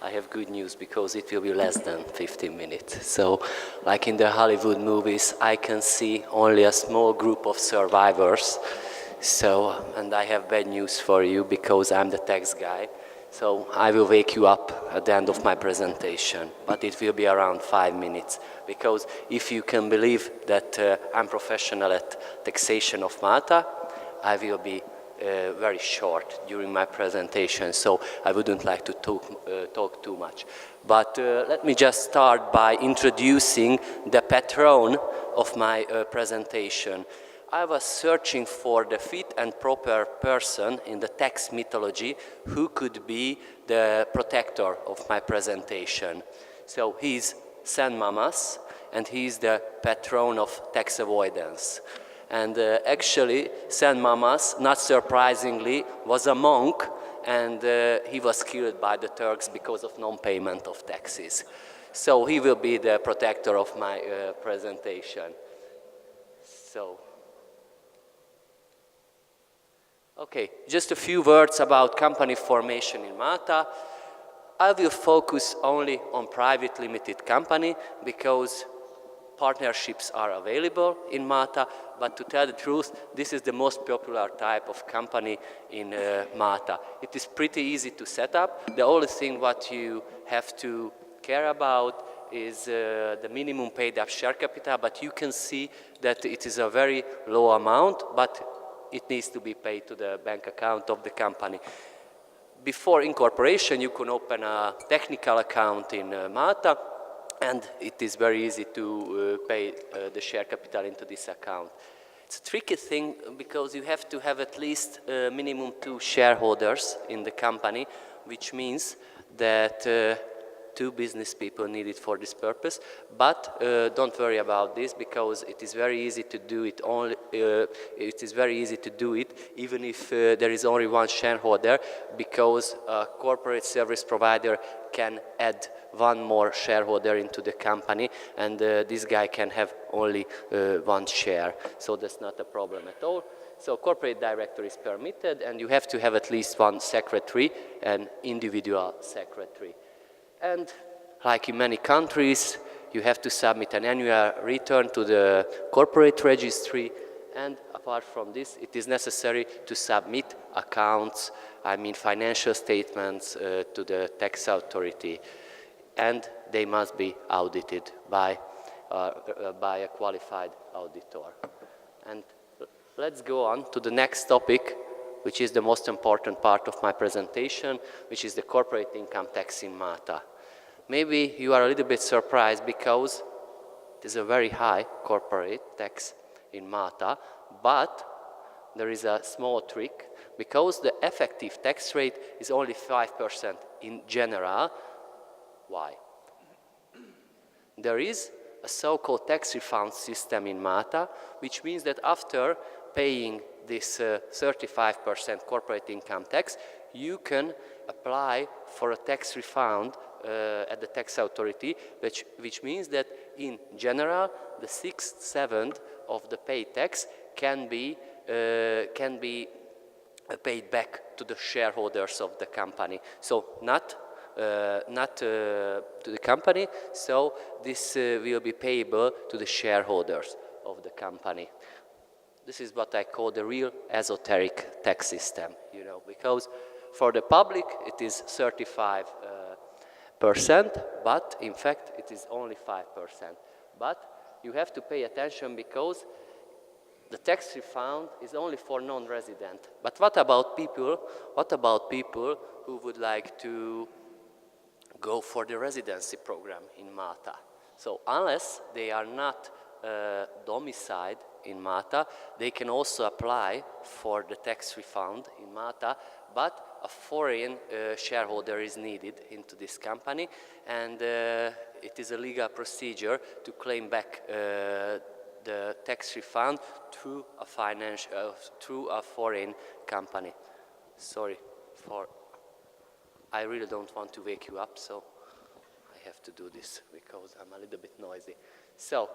I have good news because it will be less than 15 minutes. So, like in the Hollywood movies, I can see only a small group of survivors. So, and I have bad news for you because I'm the tax guy. So I will wake you up at the end of my presentation, but it will be around 5 minutes. Because if you can believe that I'm professional at taxation of Malta, I will be very short during my presentation, so I wouldn't like to talk too much. But let me just start by introducing the patron of my presentation. I was searching for the fit and proper person in the tax mythology who could be the protector of my presentation. So he's San Mamas, and he's the patron of tax avoidance. And actually, San Mamas, not surprisingly, was a monk, and he was killed by the Turks because of non-payment of taxes. So he will be the protector of my presentation. So, okay, just a few words about company formation in Malta. I will focus only on private limited company because partnerships are available in Malta, but to tell the truth, this is the most popular type of company in Malta. It is pretty easy to set up. The only thing what you have to care about is the minimum paid up share capital, but you can see that it is a very low amount, but it needs to be paid to the bank account of the company. Before incorporation, you can open a technical account in Malta, and it is very easy to pay the share capital into this account. It's a tricky thing because you have to have at least minimum 2 shareholders in the company, which means that 2 business people needed for this purpose. But don't worry about this because it is very easy to do it. It is very easy to do it even if there is only 1 shareholder, because a corporate service provider can add 1 more shareholder into the company, and this guy can have only 1 share. So that's not a problem at all. So corporate director is permitted, and you have to have at least 1 secretary, an individual secretary. And like in many countries, you have to submit an annual return to the corporate registry, and apart from this, it is necessary to submit accounts, financial statements to the tax authority, and they must be audited by a qualified auditor. And let's go on to the next topic, which is the most important part of my presentation, which is the corporate income tax in Malta. Maybe you are a little bit surprised because it is a very high corporate tax in Malta, but there is a small trick. Because the effective tax rate is only 5% in general. Why? There is a so-called tax refund system in Malta, which means that after paying this 35% corporate income tax, you can apply for a tax refund at the tax authority, which means that in general, the 6/7 of the paid tax can be paid back to the shareholders of the company. So not to the company, so this will be payable to the shareholders of the company. This is what I call the real esoteric tax system, because for the public it is 35%, but in fact it is only 5%. But you have to pay attention because the tax refund is only for non-resident. But what about people who would like to go for the residency program in Malta? So unless they are not domiciled in Malta, they can also apply for the tax refund in Malta, but a foreign shareholder is needed into this company, and it is a legal procedure to claim back the tax refund through a foreign company. Sorry I really don't want to wake you up, so I have to do this because I'm a little bit noisy. So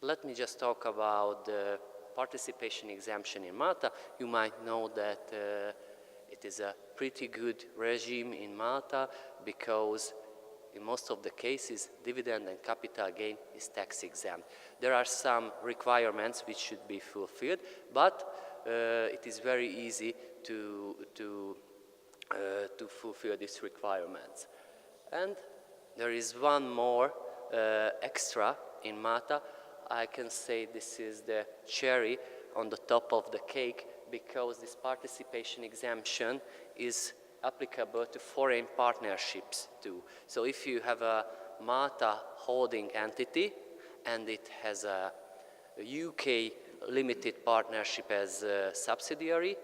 let me just talk about the participation exemption in Malta. You might know that it is a pretty good regime in Malta because in most of the cases, dividend and capital gain is tax exempt. There are some requirements which should be fulfilled, but it is very easy to fulfill these requirements. And there is one more extra in Malta. I can say this is the cherry on the top of the cake because this participation exemption is applicable to foreign partnerships too. So if you have a Malta holding entity and it has a UK limited partnership as a subsidiary,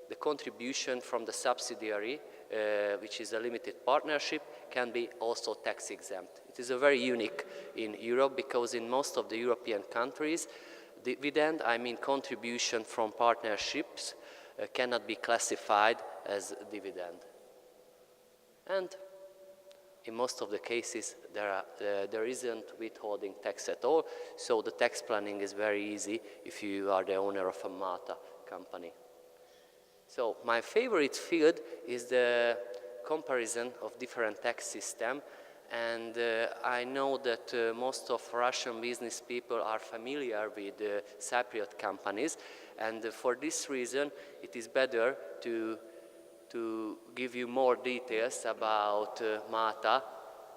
the contribution from the subsidiary, which is a limited partnership, can be also tax exempt. It is a very unique in Europe because in most of the European countries, dividend, I mean contribution from partnerships, cannot be classified as dividend. And in most of the cases, there isn't withholding tax at all, so the tax planning is very easy if you are the owner of a Malta company. So my favorite field is the comparison of different tax systems, and I know that most of Russian business people are familiar with Cypriot companies, and for this reason it is better to give you more details about Malta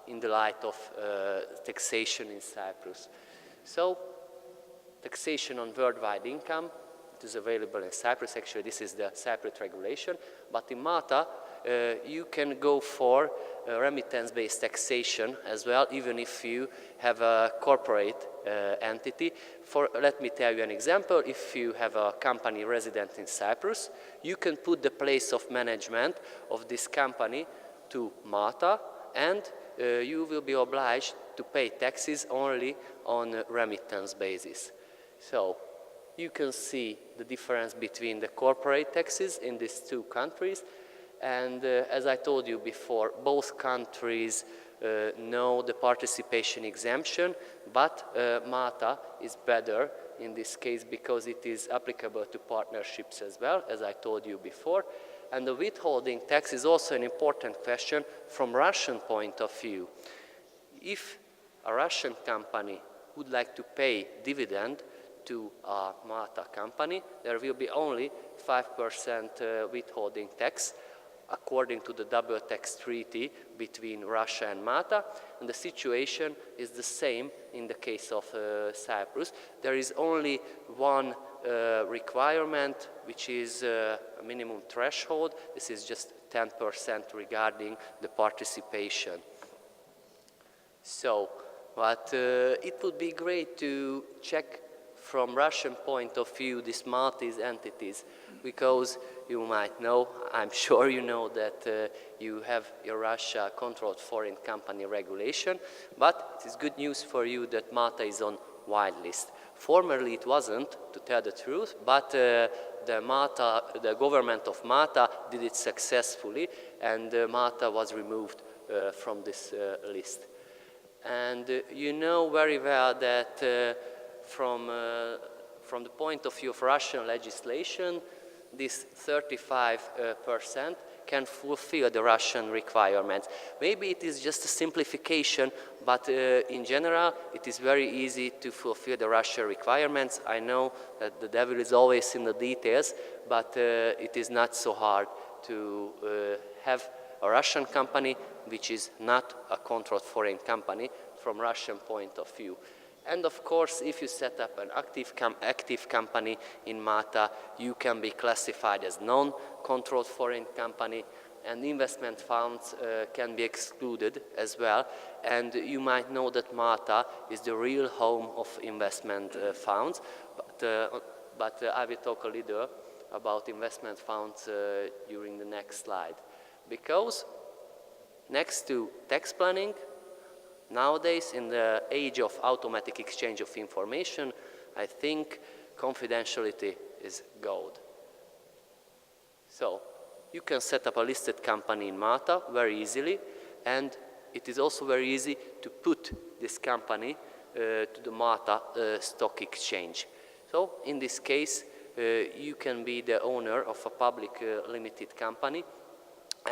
in the light of taxation in Cyprus. So, taxation on worldwide income, it is available in Cyprus. Actually, this is the Cypriot regulation, but in Malta you can go for remittance-based taxation as well, even if you have a corporate entity. Let me tell you an example. If you have a company resident in Cyprus, you can put the place of management of this company to Malta, and you will be obliged to pay taxes only on a remittance basis. So you can see the difference between the corporate taxes in these two countries. And as I told you before, both countries know the participation exemption, but Malta is better in this case because it is applicable to partnerships as well, as I told you before. And the withholding tax is also an important question from Russian point of view. If a Russian company would like to pay dividend to a Malta company, there will be only 5% withholding tax, according to the double tax treaty between Russia and Malta, and the situation is the same in the case of Cyprus. There is only one requirement, which is a minimum threshold. This is just 10% regarding the participation. So, but it would be great to check from Russian point of view these Maltese entities, because you might know, I'm sure you know that you have your Russia controlled foreign company regulation, but it is good news for you that Malta is on white list. Formerly it wasn't, to tell the truth, but the government of Malta did it successfully, and Malta was removed from this list. And you know very well that from the point of view of Russian legislation, this 35% can fulfill the Russian requirements. Maybe it is just a simplification, but in general, it is very easy to fulfill the Russian requirements. I know that the devil is always in the details, but it is not so hard to have a Russian company which is not a controlled foreign company from Russian point of view. And of course, if you set up an active company in Malta, you can be classified as non-controlled foreign company, and investment funds can be excluded as well. And you might know that Malta is the real home of investment funds, but I will talk a little about investment funds during the next slide. Because next to tax planning, nowadays, in the age of automatic exchange of information, I think confidentiality is gold. So, you can set up a listed company in Malta very easily, and it is also very easy to put this company to the Malta stock exchange. So, in this case, you can be the owner of a public limited company,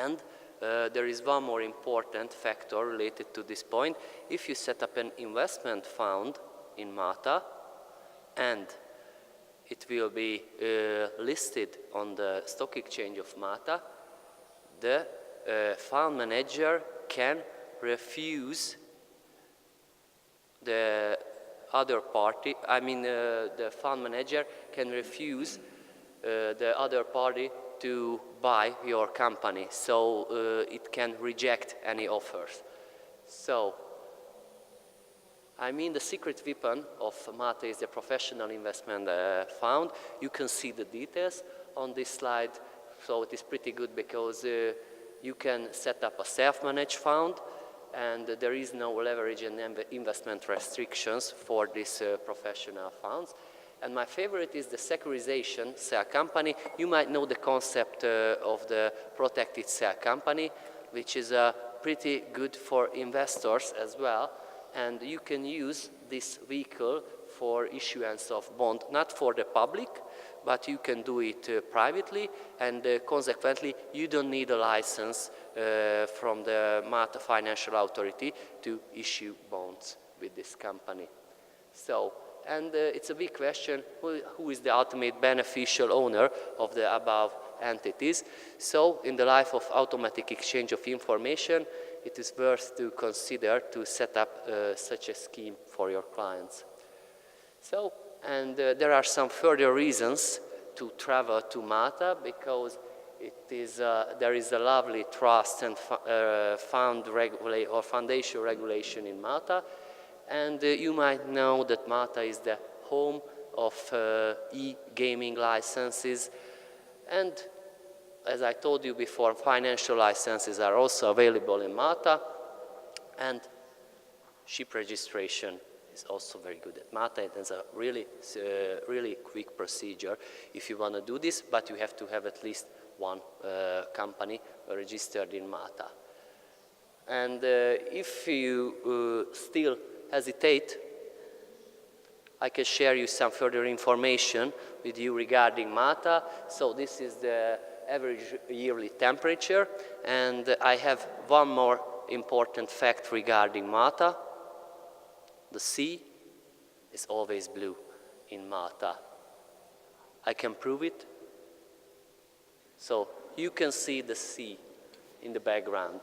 And there is one more important factor related to this point. If you set up an investment fund in Malta and it will be listed on the stock exchange of Malta, the fund manager can refuse the other party, the fund manager can refuse the other party to buy your company, so it can reject any offers. So, the secret weapon of Malta is the professional investment fund. You can see the details on this slide, so it is pretty good because you can set up a self-managed fund, and there is no leverage and investment restrictions for these professional funds. And my favorite is the securitization cell company. You might know the concept of the protected cell company, which is pretty good for investors as well. And you can use this vehicle for issuance of bond, not for the public, but you can do it privately, and consequently you don't need a license from the Malta Financial Authority to issue bonds with this company. So, and it's a big question, who is the ultimate beneficial owner of the above entities? So, in the life of automatic exchange of information, it is worth to consider to set up such a scheme for your clients. So, and there are some further reasons to travel to Malta, because there is a lovely trust and foundation regulation in Malta. And you might know that Malta is the home of e-gaming licenses. And as I told you before, financial licenses are also available in Malta. And ship registration is also very good at Malta. It is a really quick procedure if you want to do this, but you have to have at least one company registered in Malta. And if you still hesitate, I can share you some further information with you regarding Malta. So this is the average yearly temperature, and I have one more important fact regarding Malta. The sea is always blue in Malta. I can prove it. So you can see the sea in the background.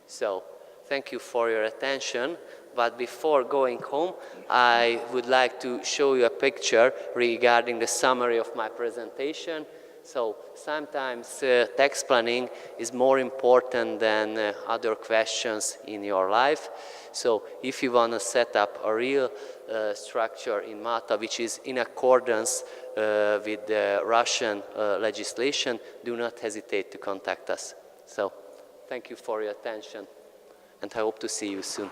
So thank you for your attention. But before going home, I would like to show you a picture regarding the summary of my presentation. So sometimes tax planning is more important than other questions in your life. So if you want to set up a real structure in Malta which is in accordance with the Russian legislation, do not hesitate to contact us. So thank you for your attention, and I hope to see you soon.